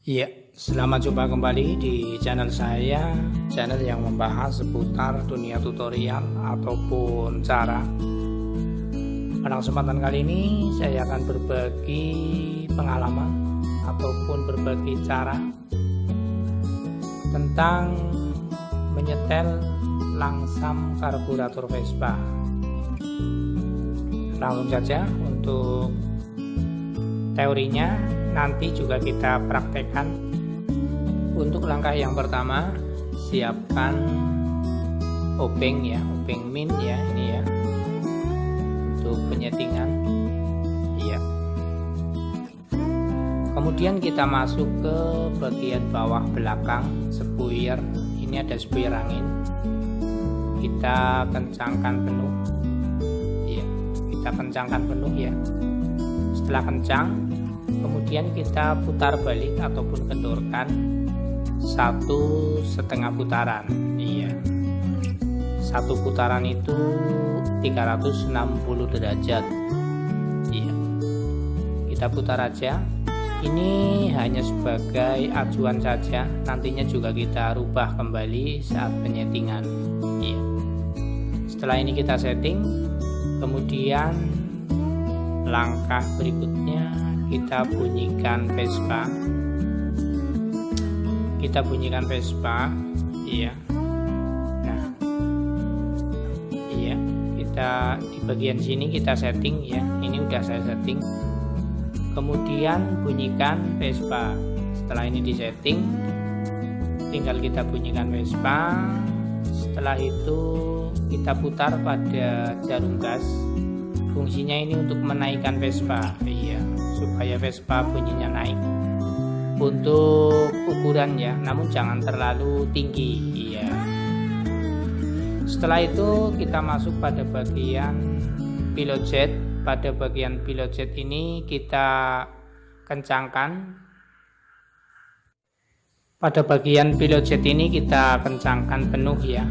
Iya, selamat jumpa kembali di channel saya, channel yang membahas seputar dunia tutorial ataupun cara. Pada kesempatan kali ini saya akan berbagi pengalaman ataupun berbagi cara tentang menyetel langsam karburator Vespa. Langsung saja untuk teorinya, nanti juga kita praktekkan. Untuk langkah yang pertama, siapkan obeng ya, obeng min ya, ini ya, untuk penyetingan ya. Kemudian kita masuk ke bagian bawah belakang spuier. Ini ada spuier angin, kita kencangkan penuh ya, kita kencangkan penuh ya. Setelah kencang, kemudian kita putar balik ataupun kendorkan 1,5 putaran. Iya, satu putaran itu 360 derajat. Iya, kita putar aja. Ini hanya sebagai acuan saja, nantinya juga kita rubah kembali saat penyetingan. Iya, setelah ini kita setting, kemudian langkah berikutnya kita bunyikan Vespa. Kita bunyikan Vespa, iya. Nah, iya, kita di bagian sini kita setting ya. Ini udah saya setting. Kemudian bunyikan Vespa. Setelah ini disetting, tinggal kita bunyikan Vespa. Setelah itu kita putar pada jarum gas. Fungsinya ini untuk menaikkan Vespa, iya, supaya Vespa bunyinya naik. Untuk ukuran ya, namun jangan terlalu tinggi, iya. Setelah itu kita masuk pada bagian pilot jet. Pada bagian pilot jet ini kita kencangkan. Pada bagian pilot jet ini kita kencangkan penuh ya.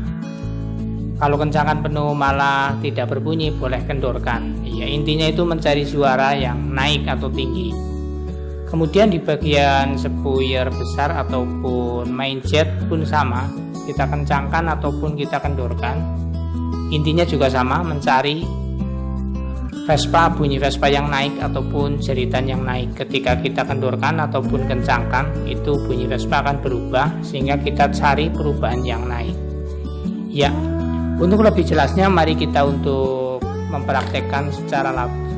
Kalau kencangkan penuh malah tidak berbunyi, boleh kendorkan. Ya, intinya itu mencari suara yang naik atau tinggi. Kemudian di bagian spuier besar ataupun main jet pun sama, kita kencangkan ataupun kita kendorkan. Intinya juga sama, mencari Vespa, bunyi Vespa yang naik ataupun jeritan yang naik. Ketika kita kendorkan ataupun kencangkan, itu bunyi Vespa akan berubah, sehingga kita cari perubahan yang naik. Ya. Untuk lebih jelasnya, mari kita untuk mempraktekkan secara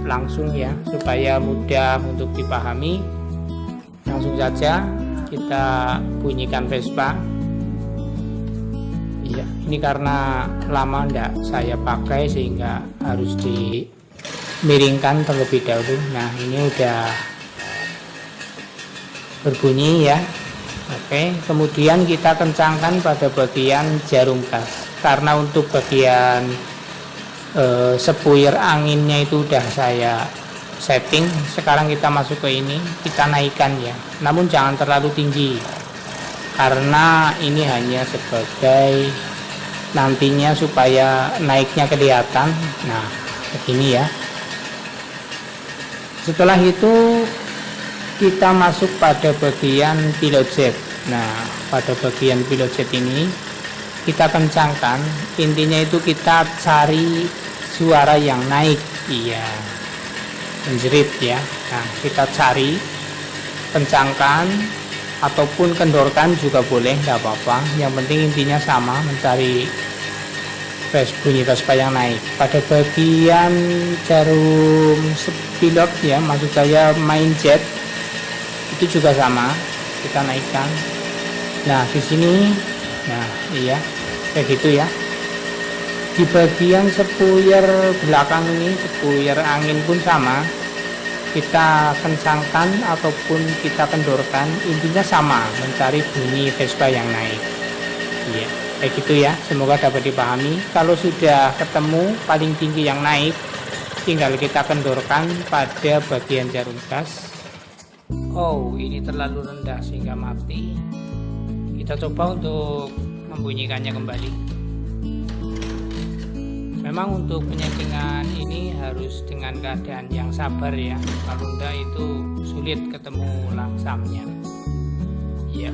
langsung ya, supaya mudah untuk dipahami. Langsung saja kita bunyikan Vespa. Iya, ini karena lama tidak saya pakai sehingga harus dimiringkan terlebih dahulu. Nah, ini udah berbunyi ya. Oke, kemudian kita kencangkan pada bagian jarum gas. Karena untuk bagian spuier anginnya itu udah saya setting. Sekarang kita masuk ke ini, kita naikkan ya. Namun jangan terlalu tinggi, karena ini hanya sebagai nantinya supaya naiknya kelihatan. Nah, begini ya. Setelah itu kita masuk pada bagian pilot jet. Nah, pada bagian pilot jet ini kita kencangkan. Intinya itu kita cari suara yang naik, iya, menjerit ya. Nah, kita cari, kencangkan ataupun kendorkan juga boleh, nggak apa-apa. Yang penting intinya sama, mencari bunyi Vespa yang naik. Pada bagian jarum pilot ya, maksud saya main jet, itu juga sama, kita naikkan. Nah, di sini, nah iya, kayak gitu ya. Di bagian spuier belakang ini, spuier angin pun sama, kita kencangkan ataupun kita kendorkan, intinya sama, mencari bunyi Vespa yang naik. Iya, kayak gitu ya. Semoga dapat dipahami. Kalau sudah ketemu paling tinggi yang naik, tinggal kita kendorkan pada bagian jarum gas. Oh, ini terlalu rendah sehingga mati. Kita coba untuk membunyikannya kembali. Memang untuk penyetingan ini harus dengan keadaan yang sabar ya. Kalau enggak itu sulit ketemu langsamnya. Ya,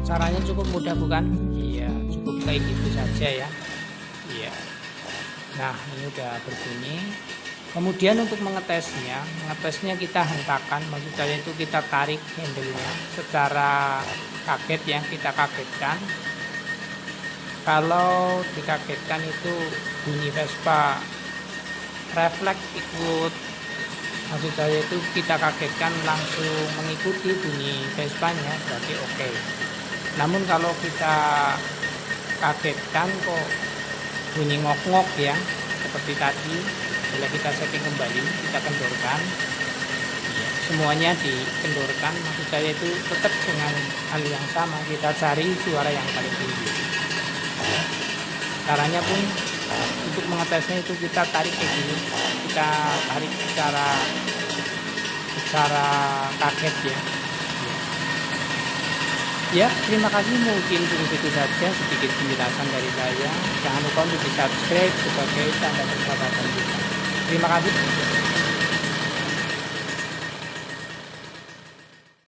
caranya cukup mudah bukan? Iya, cukup kayak gitu saja ya. Iya. Nah, ini udah berbunyi. Kemudian untuk mengetesnya kita hentakan, maksud saya itu kita tarik handle-nya secara kaget ya, kita kagetkan. Kalau dikagetkan itu bunyi Vespa refleks ikut, maksud saya itu kita kagetkan langsung mengikuti bunyi Vespanya, berarti oke. Namun kalau kita kagetkan kok bunyi ngok-ngok ya, seperti tadi, bila kita setting kembali, kita kendorkan, ya, semuanya dikendorkan, maksud saya itu tetap dengan hal yang sama, kita cari suara yang paling tinggi. Caranya pun untuk mengetesnya itu kita tarik kayak gini, kita tarik secara kaget ya. Ya, terima kasih, mungkin cukup itu saja sedikit penjelasan dari saya. Jangan lupa untuk di subscribe sebagai tanda persahabatan kita. Terima kasih.